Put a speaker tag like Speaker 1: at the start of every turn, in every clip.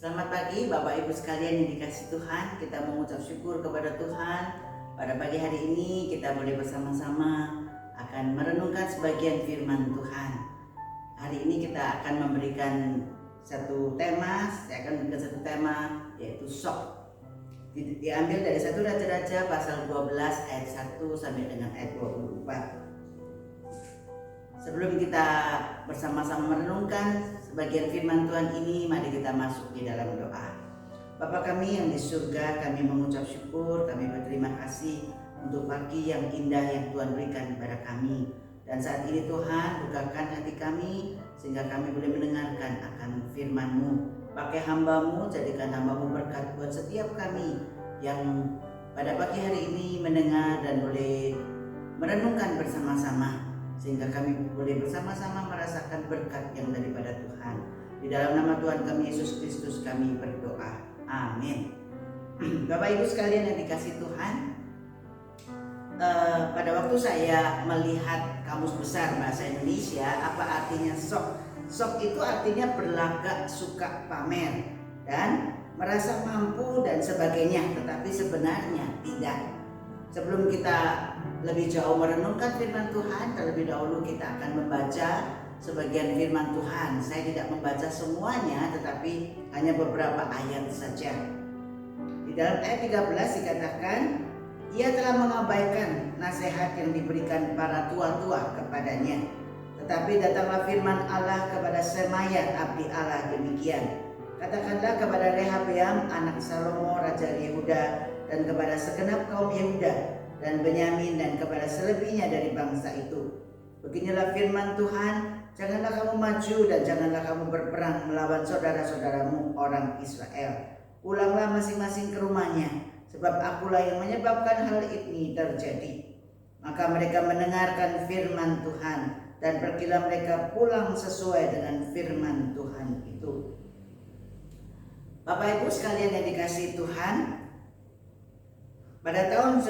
Speaker 1: Selamat pagi Bapak Ibu sekalian yang dikasihi Tuhan. Kita mengucap syukur kepada Tuhan. Pada pagi hari ini kita boleh bersama-sama akan merenungkan sebagian firman Tuhan. Hari ini kita akan memberikan satu tema. Saya akan memberikan satu tema, yaitu shock. Diambil dari 1 Raja-Raja pasal 12 ayat 1 sampai dengan ayat 24. Sebelum kita bersama-sama merenungkan sebagian firman Tuhan ini, mari kita masuk di dalam doa. Bapa kami yang di surga, kami mengucap syukur, kami berterima kasih untuk pagi yang indah yang Tuhan berikan kepada kami. Dan saat ini Tuhan, bukakan hati kami sehingga kami boleh mendengarkan akan firman-Mu. Pakai hamba-Mu, jadikan hamba-Mu berkat buat setiap kami yang pada pagi hari ini mendengar dan boleh merenungkan bersama-sama, sehingga kami boleh bersama-sama merasakan berkat yang daripada Tuhan. Di dalam nama Tuhan kami Yesus Kristus kami berdoa. Amin. Bapak Ibu sekalian yang dikasihi Tuhan, pada waktu saya melihat Kamus Besar Bahasa Indonesia, apa artinya shock? Shock itu artinya berlagak, suka pamer, dan merasa mampu dan sebagainya. Tetapi sebenarnya tidak. Sebelum kita lebih jauh merenungkan firman Tuhan, terlebih dahulu kita akan membaca sebagian firman Tuhan. Saya tidak membaca semuanya, tetapi hanya beberapa ayat saja. Di dalam ayat 13 dikatakan, ia telah mengabaikan nasihat yang diberikan para tua-tua kepadanya. Tetapi datanglah firman Allah kepada Semaya abdi Allah demikian. Katakanlah kepada Rehabeam anak Salomo raja Yehuda, dan kepada segenap kaum Yehuda dan Benyamin, dan kepada selebihnya dari bangsa itu. Beginilah firman Tuhan, janganlah kamu maju dan janganlah kamu berperang melawan saudara-saudaramu orang Israel. Pulanglah masing-masing ke rumahnya, sebab akulah yang menyebabkan hal ini terjadi. Maka mereka mendengarkan firman Tuhan, dan pergilah mereka pulang sesuai dengan firman Tuhan itu. Bapak Ibu sekalian yang dikasihi Tuhan, pada tahun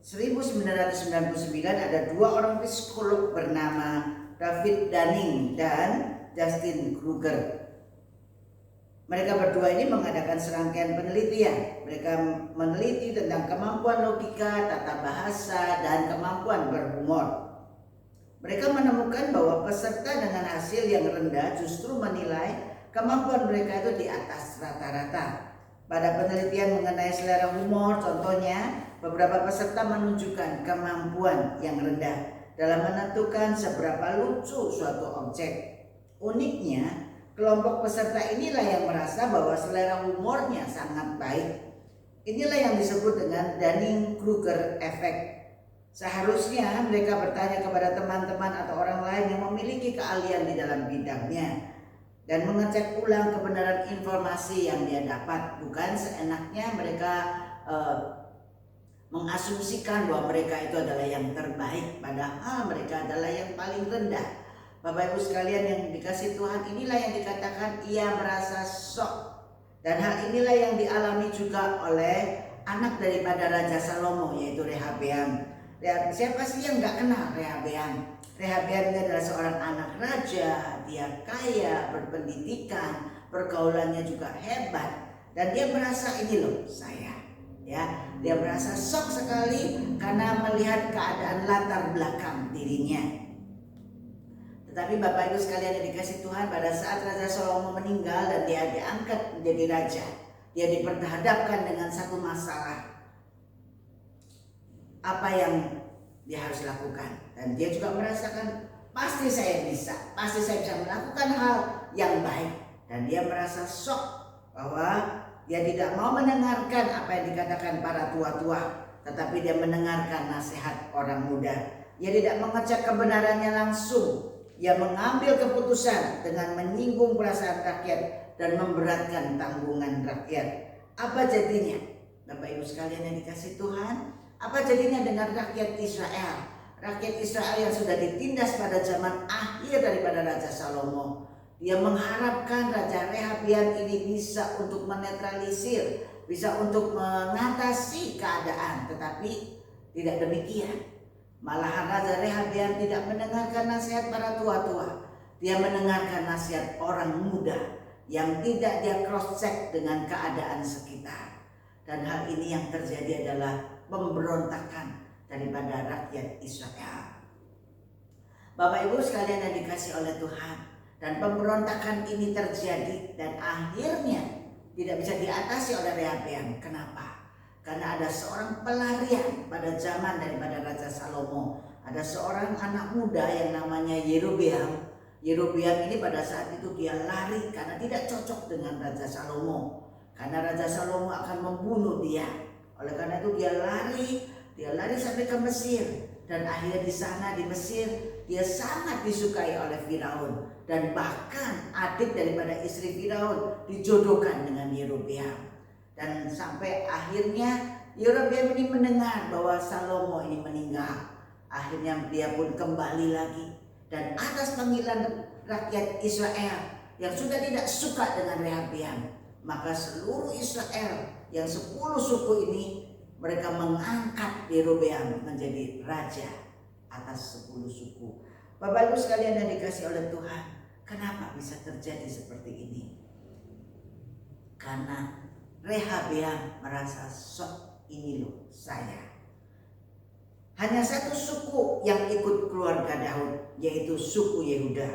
Speaker 1: 1999 ada dua orang psikolog bernama David Dunning dan Justin Kruger. Mereka berdua ini mengadakan serangkaian penelitian. Mereka meneliti tentang kemampuan logika, tata bahasa, dan kemampuan berhumor. Mereka menemukan bahwa peserta dengan hasil yang rendah justru menilai kemampuan mereka itu di atas rata-rata. Pada penelitian mengenai selera humor, contohnya, beberapa peserta menunjukkan kemampuan yang rendah dalam menentukan seberapa lucu suatu objek. Uniknya, kelompok peserta inilah yang merasa bahwa selera humornya sangat baik. Inilah yang disebut dengan Dunning-Kruger effect. Seharusnya mereka bertanya kepada teman-teman atau orang lain yang memiliki keahlian di dalam bidangnya dan mengecek ulang kebenaran informasi yang dia dapat. Bukan seenaknya mereka mengasumsikan bahwa mereka itu adalah yang terbaik, padahal mereka adalah yang paling rendah. Bapak Ibu sekalian yang dikasihi Tuhan, inilah yang dikatakan ia merasa shock. Dan hal inilah yang dialami juga oleh anak daripada Raja Salomo, yaitu Rehabeam. Siapa sih yang gak kenal Rehabeam? Rehabeam ini adalah seorang anak raja, dia kaya, berpendidikan, pergaulannya juga hebat, dan dia merasa ini loh saya, ya, dia merasa shock sekali karena melihat keadaan latar belakang dirinya. Tetapi Bapak Ibu sekalian yang dikasihi Tuhan, pada saat Raja Salomo meninggal dan dia diangkat menjadi raja, dia diperhadapkan dengan satu masalah. Apa yang dia harus lakukan, dan dia juga merasakan pasti saya bisa melakukan hal yang baik, dan dia merasa shock bahwa dia tidak mau mendengarkan apa yang dikatakan para tua-tua, tetapi dia mendengarkan nasihat orang muda. Dia tidak mengecek kebenarannya langsung, dia mengambil keputusan dengan menyinggung perasaan rakyat dan memberatkan tanggungan rakyat. Apa jadinya Bapak Ibu sekalian yang dikasihi Tuhan? Apa jadinya dengan rakyat Israel? Rakyat Israel yang sudah ditindas pada zaman akhir daripada Raja Salomo. Dia mengharapkan Raja Rehabeam ini bisa untuk menetralisir, bisa untuk mengatasi keadaan. Tetapi tidak demikian. Malahan Raja Rehabeam tidak mendengarkan nasihat para tua-tua. Dia mendengarkan nasihat orang muda. yang tidak dia cross check dengan keadaan sekitar. Dan hal ini yang terjadi adalah pemberontakan daripada rakyat Israel. Bapak Ibu sekalian yang dikasih oleh Tuhan, dan pemberontakan ini terjadi dan akhirnya tidak bisa diatasi oleh Rehabeam. Kenapa? Karena ada seorang pelarian pada zaman daripada Raja Salomo. Ada seorang anak muda yang namanya Yerobeam. Yerobeam ini pada saat itu dia lari karena tidak cocok dengan Raja Salomo. Karena Raja Salomo akan membunuh dia. Oleh karena itu dia lari sampai ke Mesir. Dan akhirnya di sana di Mesir dia sangat disukai oleh Firaun. Dan bahkan adik daripada istri Firaun dijodohkan dengan Yerobeam. Dan sampai akhirnya Yerobeam ini mendengar bahwa Salomo ini meninggal. Akhirnya dia pun kembali lagi. Dan atas panggilan rakyat Israel yang sudah tidak suka dengan Rehabeam, maka seluruh Israel yang 10 suku ini mereka mengangkat Yerobeam menjadi raja atas 10 suku. Bapak Ibu sekalian yang dikasih oleh Tuhan, kenapa bisa terjadi seperti ini? Karena Rehabeam merasa sok, ini loh saya. Hanya satu suku yang ikut keluarga Daud, yaitu suku Yehuda.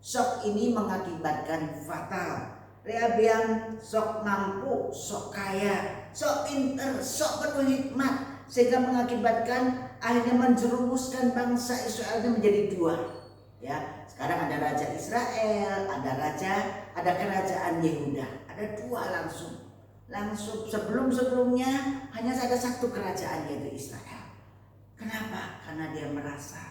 Speaker 1: Sok ini mengakibatkan fatal. Rehabeam sok mampu, sok kaya, sok pinter, sok penuh hikmat, sehingga mengakibatkan akhirnya menjerumuskan bangsa Israel menjadi dua. Ya, sekarang ada raja Israel, ada kerajaan Yehuda, ada dua langsung. Sebelumnya hanya ada satu kerajaan, yaitu Israel. Kenapa? Karena dia merasa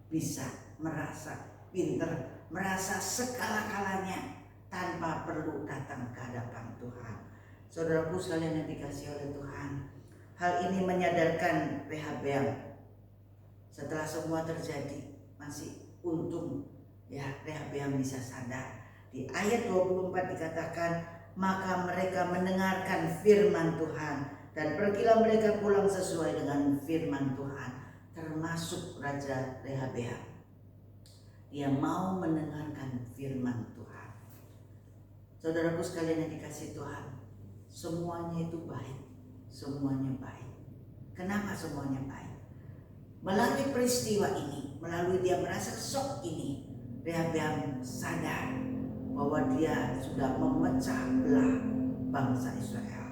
Speaker 1: bisa, merasa pinter, merasa segala-galanya tanpa perlu datang ke hadapan Tuhan. Saudaraku sekalian yang dikasihi oleh Tuhan, hal ini menyadarkan Rehabeam. Setelah semua terjadi, masih untung ya Rehabeam bisa sadar. Di ayat 24 dikatakan, maka mereka mendengarkan firman Tuhan dan pergilah mereka pulang sesuai dengan firman Tuhan, termasuk Raja Rehabeam. Dia mau mendengarkan firman Tuhan. Saudaraku sekalian yang dikasihi Tuhan, semuanya itu baik, semuanya baik. Kenapa semuanya baik? Melalui peristiwa ini, melalui dia merasa shock ini, Rehabeam sadar bahwa dia sudah memecah belah bangsa Israel.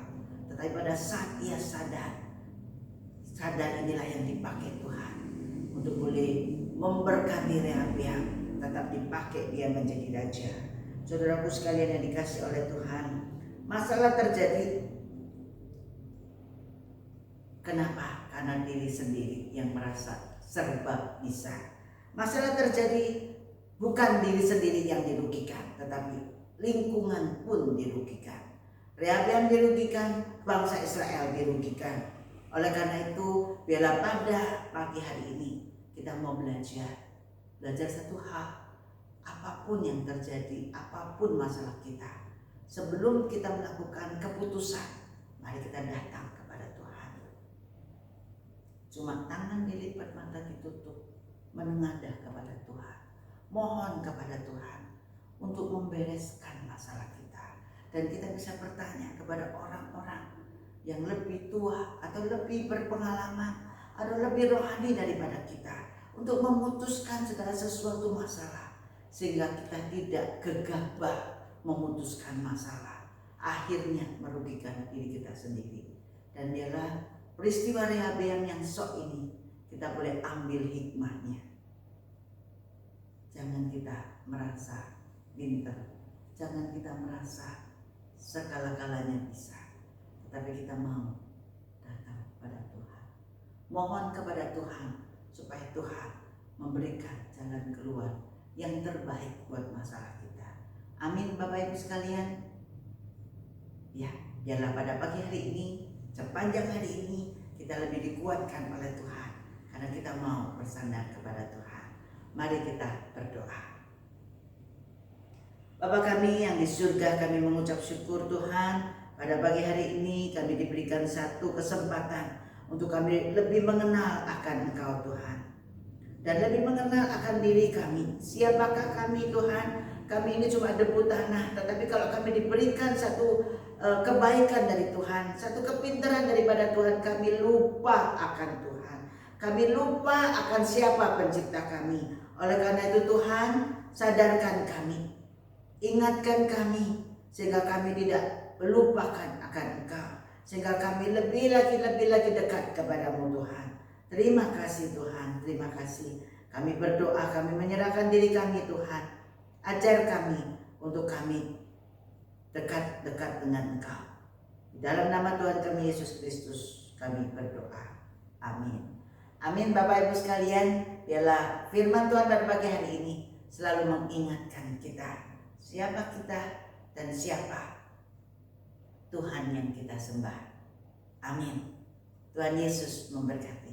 Speaker 1: Tetapi pada saat ia sadar inilah yang dipakai Tuhan untuk boleh memberkati Rehabeam, tetap dipakai dia menjadi raja. Saudaraku sekalian yang dikasih oleh Tuhan, masalah terjadi. Kenapa? Karena diri sendiri yang merasa serba bisa. Masalah terjadi bukan diri sendiri yang dirugikan, tetapi lingkungan pun dirugikan. Rehabeam dirugikan, bangsa Israel dirugikan. Oleh karena itu, biarlah pada pagi hari ini kita mau belajar satu hal. Apapun yang terjadi, apapun masalah kita, sebelum kita melakukan keputusan, mari kita datang kepada Tuhan. Cuma tangan dilipat, mata ditutup, menengadah kepada Tuhan, mohon kepada Tuhan untuk membereskan masalah kita. Dan kita bisa bertanya kepada orang-orang yang lebih tua atau lebih berpengalaman atau lebih rohani daripada kita untuk memutuskan segala sesuatu masalah, sehingga kita tidak gegabah memutuskan masalah, akhirnya merugikan diri kita sendiri. Dan biarlah peristiwa Rehabeam yang sok ini kita boleh ambil hikmahnya. Jangan kita merasa pintar, jangan kita merasa segala-galanya bisa, tetapi kita mau datang kepada Tuhan, mohon kepada Tuhan supaya Tuhan memberikan jalan keluar yang terbaik buat masalah kita. Amin Bapak Ibu sekalian. Ya, biarlah pada pagi hari ini, sepanjang hari ini kita lebih dikuatkan oleh Tuhan, karena kita mau bersandar kepada Tuhan. Mari kita berdoa. Bapa kami yang di surga, kami mengucap syukur Tuhan, pada pagi hari ini kami diberikan satu kesempatan untuk kami lebih mengenal akan Engkau Tuhan, dan lebih mengenal akan diri kami. Siapakah kami Tuhan? kami ini cuma debu tanah, tetapi kalau kami diberikan satu kebaikan dari Tuhan, satu kepintaran daripada Tuhan, kami lupa akan Tuhan. Kami lupa akan siapa pencipta kami. Oleh karena itu Tuhan, sadarkan kami, ingatkan kami, sehingga kami tidak melupakan akan Engkau, sehingga kami lebih lagi dekat kepadamu Tuhan. Terima kasih Tuhan, terima kasih. Kami berdoa, kami menyerahkan diri kami Tuhan. Ajar kami untuk kami dekat-dekat dengan Engkau. Di dalam nama Tuhan kami Yesus Kristus kami berdoa. Amin. Amin. Bapak Ibu sekalian, biarlah firman Tuhan pada pagi hari ini selalu mengingatkan kita siapa kita dan siapa Tuhan yang kita sembah. Amin. Tuhan Yesus memberkati.